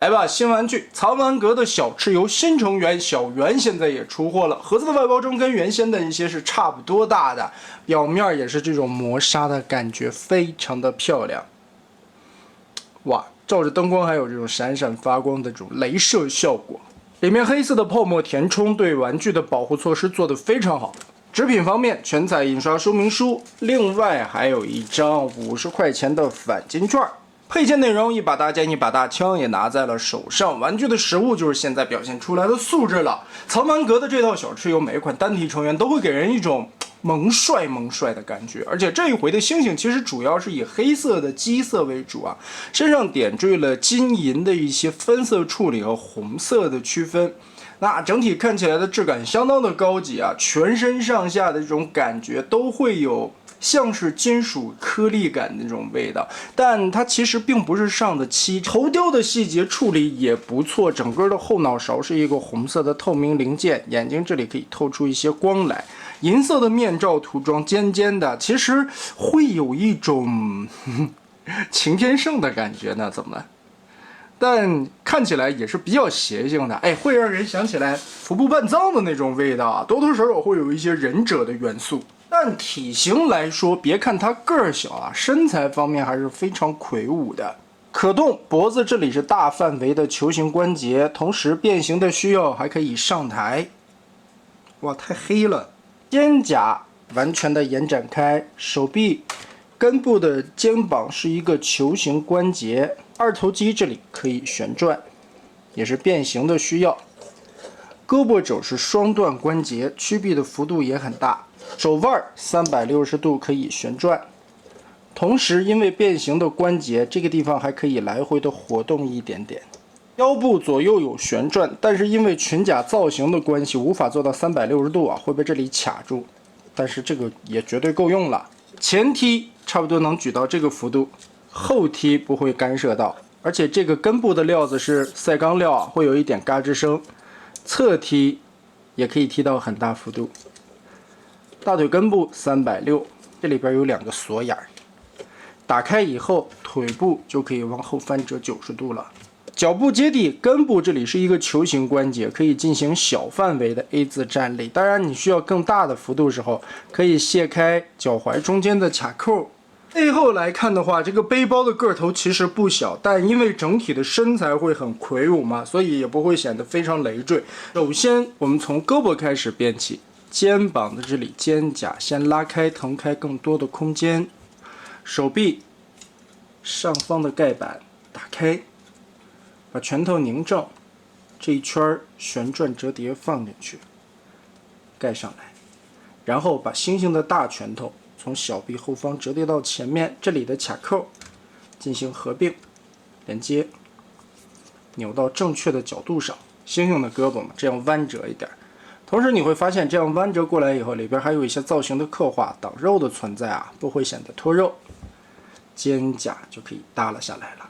来吧，新玩具藏玩阁的小蚩尤新成员小圆现在也出货了。盒子的外包装跟原先的一些是差不多大的，表面也是这种磨砂的感觉，非常的漂亮。哇，照着灯光还有这种闪闪发光的这种镭射效果。里面黑色的泡沫填充对玩具的保护措施做得非常好。纸品方面，全彩印刷说明书，另外还有一张50块钱的返金券。配件内容：一把大剑，一把大枪，也拿在了手上。玩具的实物就是现在表现出来的素质了。藏玩阁的这套小蚩尤，每一款单体成员都会给人一种萌帅的感觉，而且这一回的星星其实主要是以黑色的基色为主啊，身上点缀了金银的一些分色处理和红色的区分。那整体看起来的质感相当的高级啊，全身上下的这种感觉都会有像是金属颗粒感的那种味道，但它其实并不是上的漆。头雕的细节处理也不错，整个的后脑勺是一个红色的透明零件，眼睛这里可以透出一些光来。银色的面罩涂装尖尖的，其实会有一种擎天圣的感觉呢，怎么了？但看起来也是比较邪性的，哎，会让人想起来服部半藏的那种味道啊，多多少少会有一些忍者的元素。但体型来说，别看它个儿小啊，身材方面还是非常魁梧的。可动，脖子这里是大范围的球形关节，同时变形的需要还可以上抬。哇，太黑了。肩胛完全的延展开，手臂、根部的肩膀是一个球形关节，二头肌这里可以旋转，也是变形的需要。胳膊肘是双段关节，曲臂的幅度也很大。手腕360度可以旋转，同时因为变形的关节，这个地方还可以来回的活动一点点。腰部左右有旋转，但是因为裙甲造型的关系，无法做到360度啊，会被这里卡住。但是这个也绝对够用了。前踢差不多能举到这个幅度，后踢不会干涉到，而且这个根部的料子是赛钢料啊，会有一点嘎吱声。侧踢也可以踢到很大幅度。大腿根部360，这里边有2个锁眼，打开以后腿部就可以往后翻折90度了。脚部接地，根部这里是一个球形关节，可以进行小范围的 A 字站立。当然，你需要更大的幅度时候，可以卸开脚踝中间的卡扣。背后来看的话，这个背包的个头其实不小，但因为整体的身材会很魁梧嘛，所以也不会显得非常累赘。首先，我们从胳膊开始编起。肩膀的这里肩胛先拉开腾开更多的空间，手臂上方的盖板打开，把拳头拧正，这一圈旋转折叠放进去，盖上来，然后把星星的大拳头从小臂后方折叠到前面，这里的卡扣进行合并连接，扭到正确的角度上，星星的胳膊嘛，这样弯折一点。同时你会发现，这样弯折过来以后，里边还有一些造型的刻画，挡肉的存在啊，不会显得脱肉。肩胛就可以耷拉下来了。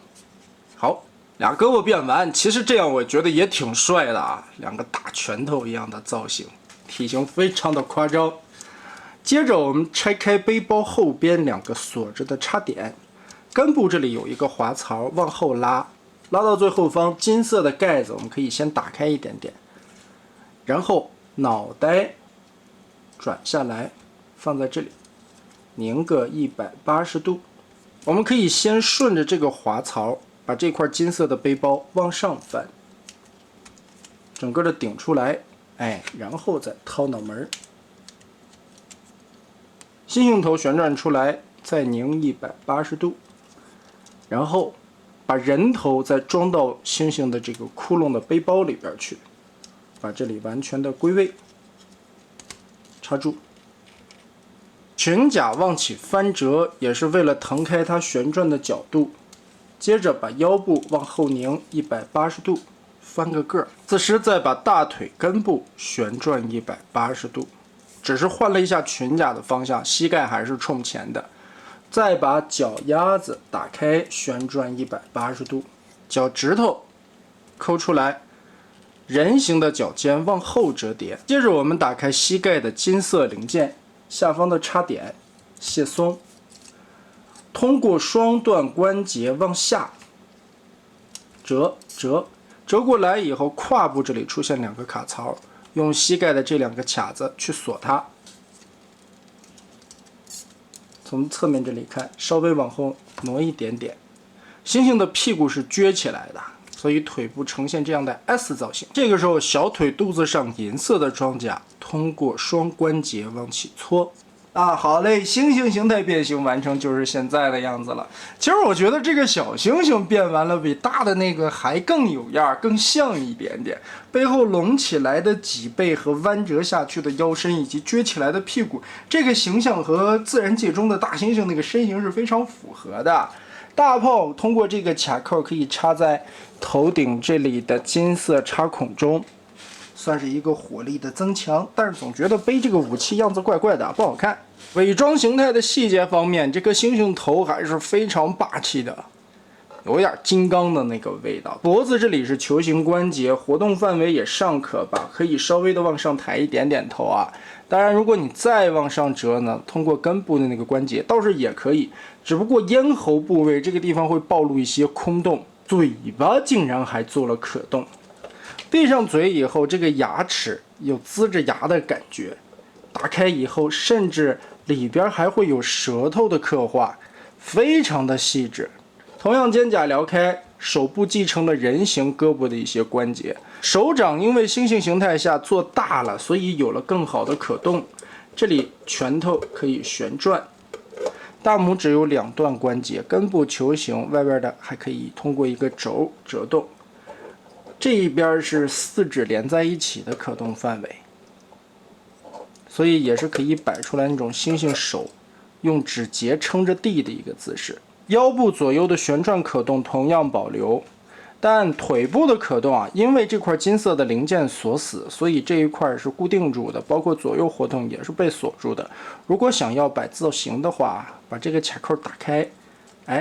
好，俩胳膊变完，其实这样我觉得也挺帅的啊，2个大拳头一样的造型，体型非常的夸张。接着我们拆开背包后边2个锁着的插点，根部这里有一个滑槽，往后拉，拉到最后方，金色的盖子我们可以先打开一点点，然后脑袋转下来，放在这里，拧个180度。我们可以先顺着这个滑槽，把这块金色的背包往上翻，整个的顶出来，哎，然后再掏脑门，星星头旋转出来，再拧180度，然后把人头再装到星星的这个窟窿的背包里边去。把这里完全的归位，插住。裙甲往起翻折，也是为了腾开它旋转的角度。接着把腰部往后拧180度，翻个个。此时再把大腿根部旋转180度，只是换了一下裙甲的方向，膝盖还是冲前的。再把脚丫子打开，旋转180度，脚趾头抠出来。人形的脚尖往后折叠，接着我们打开膝盖的金色零件，下方的插点卸松，通过双段关节往下折过来以后，胯部这里出现2个卡槽，用膝盖的这2个卡子去锁它。从侧面这里看，稍微往后挪一点点。猩猩的屁股是撅起来的，所以腿部呈现这样的 S 造型。这个时候，小腿肚子上银色的装甲通过双关节往起搓。好嘞，猩猩形态变形完成，就是现在的样子了。其实我觉得这个小猩猩变完了，比大的那个还更有样，更像一点点。背后隆起来的脊背和弯折下去的腰身，以及撅起来的屁股，这个形象和自然界中的大猩猩那个身形是非常符合的。大炮通过这个卡扣可以插在头顶这里的金色插孔中。算是一个火力的增强，但是总觉得背这个武器样子怪怪的，不好看。伪装形态的细节方面，这个猩猩头还是非常霸气的，有点金刚的那个味道。脖子这里是球形关节，活动范围也尚可吧，可以稍微的往上抬一点点头啊。当然，如果你再往上折呢，通过根部的那个关节倒是也可以，只不过咽喉部位这个地方会暴露一些空洞，嘴巴竟然还做了可动。闭上嘴以后，这个牙齿有呲着牙的感觉，打开以后，甚至里边还会有舌头的刻画，非常的细致。同样肩胛撩开，手部继承了人形胳膊的一些关节，手掌因为猩猩形态下做大了，所以有了更好的可动。这里拳头可以旋转，大拇指有2段关节，根部球形，外边的还可以通过一个轴折动。这一边是4指连在一起的可动范围，所以也是可以摆出来那种猩猩手用指节撑着地的一个姿势。腰部左右的旋转可动同样保留，但腿部的可动因为这块金色的零件锁死，所以这一块是固定住的，包括左右活动也是被锁住的。如果想要摆造型的话，把这个卡扣打开，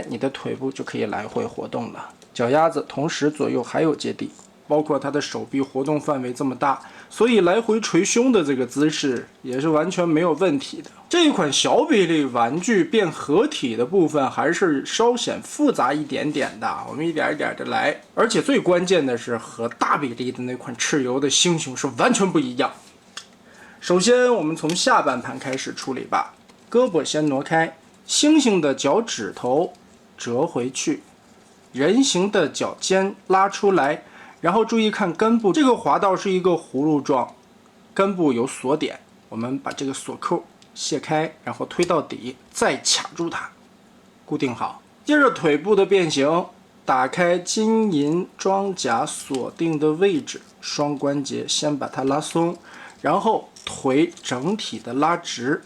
你的腿部就可以来回活动了。脚丫子同时左右还有接地。包括它的手臂活动范围这么大，所以来回捶胸的这个姿势也是完全没有问题的。这一款小比例玩具变合体的部分还是稍显复杂一点点的，我们一点一点的来。而且最关键的是和大比例的那款蚩尤的猩猩是完全不一样。首先我们从下半盘开始处理吧，胳膊先挪开，猩猩的脚趾头折回去，人形的脚尖拉出来。然后注意看根部，这个滑道是一个葫芦状，根部有锁点，我们把这个锁扣卸开，然后推到底，再卡住它，固定好。接着腿部的变形，打开金银装甲锁定的位置，双关节先把它拉松，然后腿整体的拉直，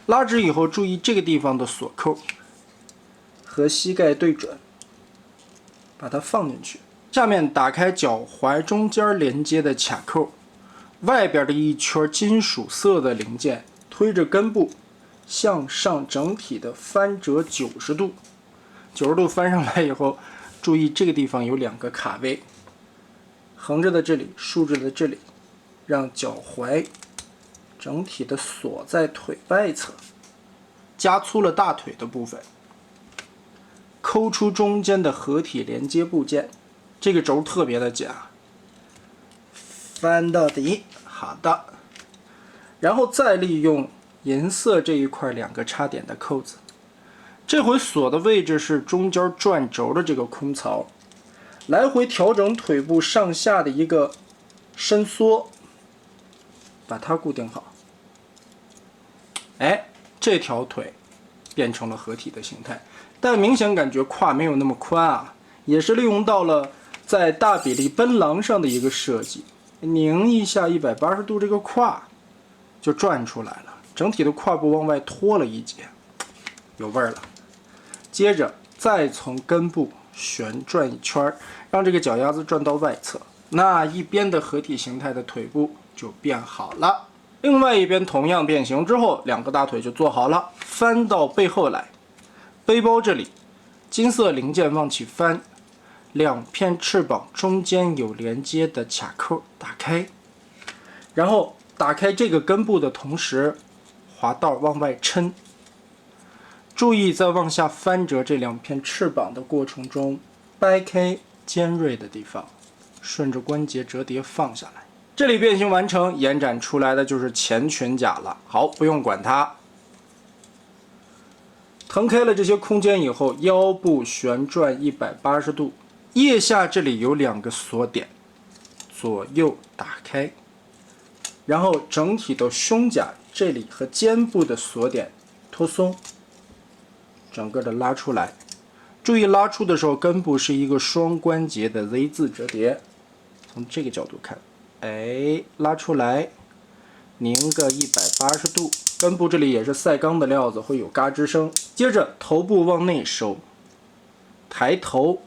拉直以后注意这个地方的锁扣和膝盖对准，把它放进去。下面打开脚踝中间连接的卡扣，外边的一圈金属色的零件，推着根部向上整体的翻折90度，90度翻上来以后，注意这个地方有2个卡位，横着的这里，竖着的这里，让脚踝整体的锁在腿外侧，加粗了大腿的部分，抠出中间的合体连接部件。这个轴特别的紧，翻到底，好的。然后再利用银色这一块2个插点的扣子，这回锁的位置是中间转轴的这个空槽，来回调整腿部上下的一个伸缩，把它固定好。这条腿变成了合体的形态，但明显感觉胯没有那么宽也是利用到了在大比例奔狼上的一个设计，拧一下180度，这个胯就转出来了，整体的胯部往外拖了一截，有味儿了。接着再从根部旋转一圈，让这个脚丫子转到外侧，那一边的合体形态的腿部就变好了。另外一边同样变形之后，2个大腿就做好了，翻到背后来，背包这里金色零件往起翻，2片翅膀中间有连接的卡扣打开，然后打开这个根部的同时，滑道往外抻。注意在往下翻折这2片翅膀的过程中，掰开尖锐的地方，顺着关节折叠放下来。这里变形完成，延展出来的就是前裙甲了。好，不用管它。腾开了这些空间以后，腰部旋转180度，腋下这里有2个锁点，左右打开，然后整体的胸甲这里和肩部的锁点脱松，整个的拉出来。注意拉出的时候，根部是一个双关节的 Z 字折叠。从这个角度看，拉出来，拧个180度。根部这里也是赛钢的料子，会有嘎吱声。接着头部往内收，抬头，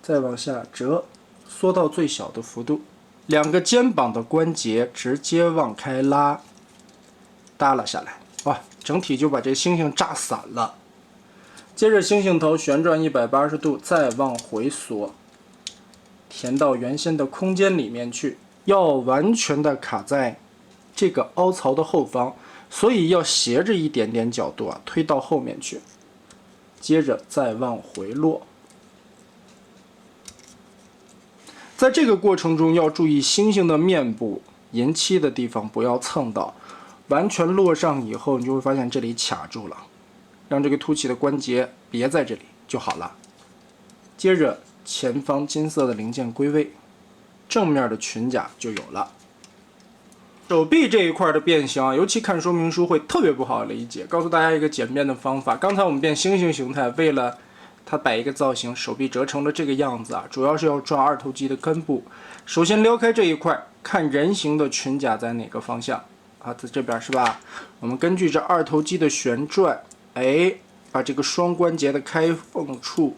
再往下折，缩到最小的幅度。2个肩膀的关节直接往开拉，耷拉下来。哇，整体就把这猩猩炸散了。接着猩猩头旋转180度，再往回缩，填到原先的空间里面去，要完全的卡在这个凹槽的后方，所以要斜着一点点角度啊，推到后面去。接着再往回落。在这个过程中要注意猩猩的面部银漆的地方不要蹭到，完全落上以后，你就会发现这里卡住了，让这个凸起的关节别在这里就好了。接着前方金色的零件归位，正面的裙甲就有了。手臂这一块的变形啊，尤其看说明书会特别不好理解。告诉大家一个简便的方法，刚才我们变猩猩形态，为了它摆一个造型，手臂折成了这个样子啊，主要是要抓二头肌的根部。首先撩开这一块，看人形的裙甲在哪个方向啊，在这边是吧？我们根据这二头肌的旋转，把这个双关节的开缝处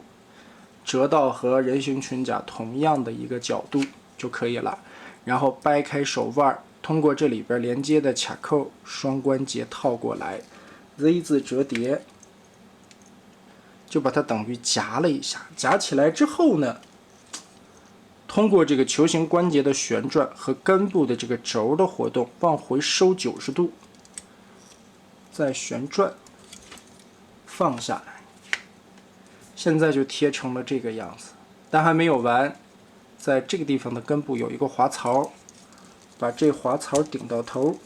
折到和人形裙甲同样的一个角度就可以了。然后掰开手腕，通过这里边连接的卡扣，双关节套过来 ，Z 字折叠，就把它等于夹了一下。夹起来之后呢，通过这个球形关节的旋转和根部的这个轴的活动，往回收90度，再旋转，放下来。现在就贴成了这个样子，但还没有完。在这个地方的根部有一个滑槽，把这滑槽顶到头，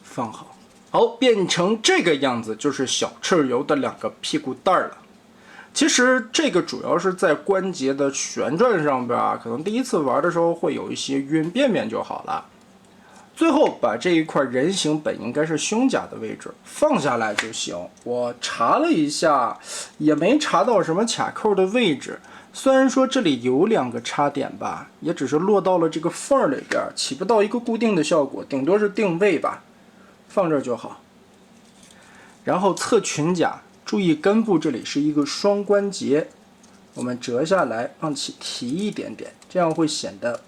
放好。好，变成这个样子就是小翅游的2个屁股蛋儿了。其实这个主要是在关节的旋转上边啊，可能第一次玩的时候会有一些晕，变变就好了。最后把这一块人形本应该是胸甲的位置放下来就行。我查了一下，也没查到什么卡扣的位置。虽然说这里有2个插点吧，也只是落到了这个缝里边，起不到一个固定的效果，顶多是定位吧，放这儿就好。然后侧裙甲，注意根部这里是一个双关节，我们折下来往起提一点点，这样会显得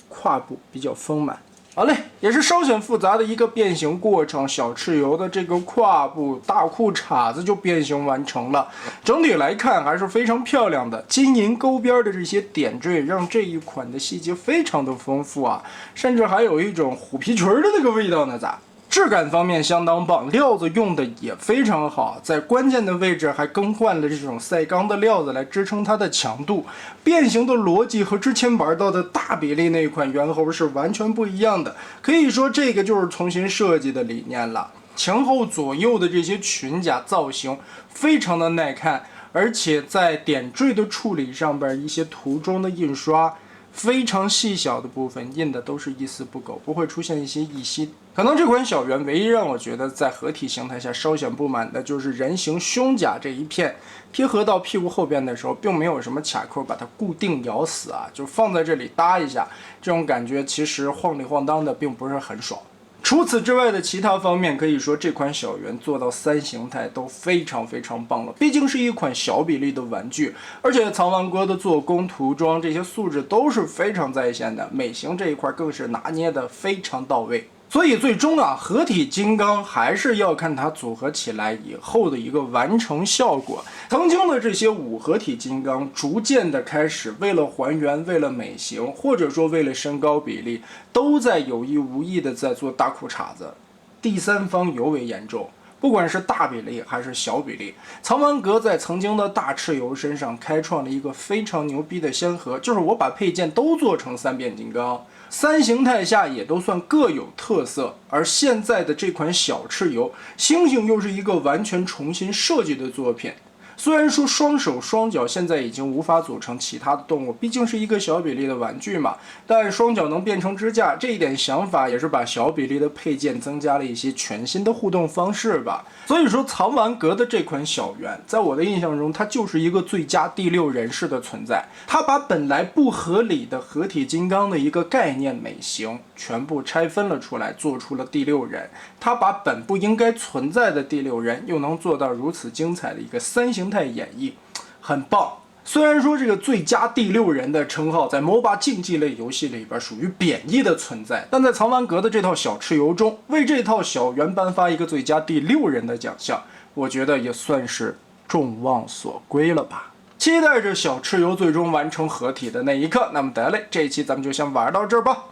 胯部比较丰满。好嘞，也是稍显复杂的一个变形过程，小翅游的这个胯部大裤衩子就变形完成了。整体来看还是非常漂亮的，金银钩边的这些点缀让这一款的细节非常的丰富啊，甚至还有一种虎皮裙的那个味道呢，咋？质感方面相当棒，料子用的也非常好，在关键的位置还更换了这种赛钢的料子来支撑它的强度。变形的逻辑和之前玩到的大比例那一款猿猴是完全不一样的，可以说这个就是重新设计的理念了。前后左右的这些裙甲造型非常的耐看，而且在点缀的处理上边，一些涂装的印刷非常细小的部分印的都是一丝不苟，不会出现一些异芯。可能这款小猿唯一让我觉得在合体形态下稍显不满的就是人形胸甲这一片贴合到屁股后边的时候，并没有什么卡扣把它固定咬死啊，就放在这里搭一下，这种感觉其实晃里晃荡的并不是很爽。除此之外的其他方面，可以说这款小猿做到3形态都非常非常棒了。毕竟是一款小比例的玩具，而且藏王哥的做工、涂装这些素质都是非常在线的，美型这一块更是拿捏的非常到位。所以最终啊，合体金刚还是要看它组合起来以后的一个完成效果。曾经的这些5合体金刚逐渐的开始为了还原、为了美型，或者说为了身高比例，都在有意无意的在做大裤衩子。第三方尤为严重，不管是大比例还是小比例，藏丸阁在曾经的大蚩尤身上开创了一个非常牛逼的先河，就是我把配件都做成三变金刚。三形态下也都算各有特色，而现在的这款小蚩尤，猩猩又是一个完全重新设计的作品。虽然说双手双脚现在已经无法组成其他的动物，毕竟是一个小比例的玩具嘛，但双脚能变成支架，这一点想法也是把小比例的配件增加了一些全新的互动方式吧。所以说藏丸阁的这款小圆，在我的印象中，它就是一个最佳第六人式的存在。它把本来不合理的合体金刚的一个概念美型全部拆分了出来，做出了第六人。它把本不应该存在的第六人，又能做到如此精彩的一个三形态演绎，很棒。虽然说这个最佳第六人的称号在 MOBA 竞技类游戏里边属于贬义的存在，但在藏丸阁的这套小蚩尤中，为这套小圆颁发一个最佳第六人的奖项，我觉得也算是众望所归了吧。期待着小蚩尤最终完成合体的那一刻。那么得嘞，这一期咱们就先玩到这儿吧。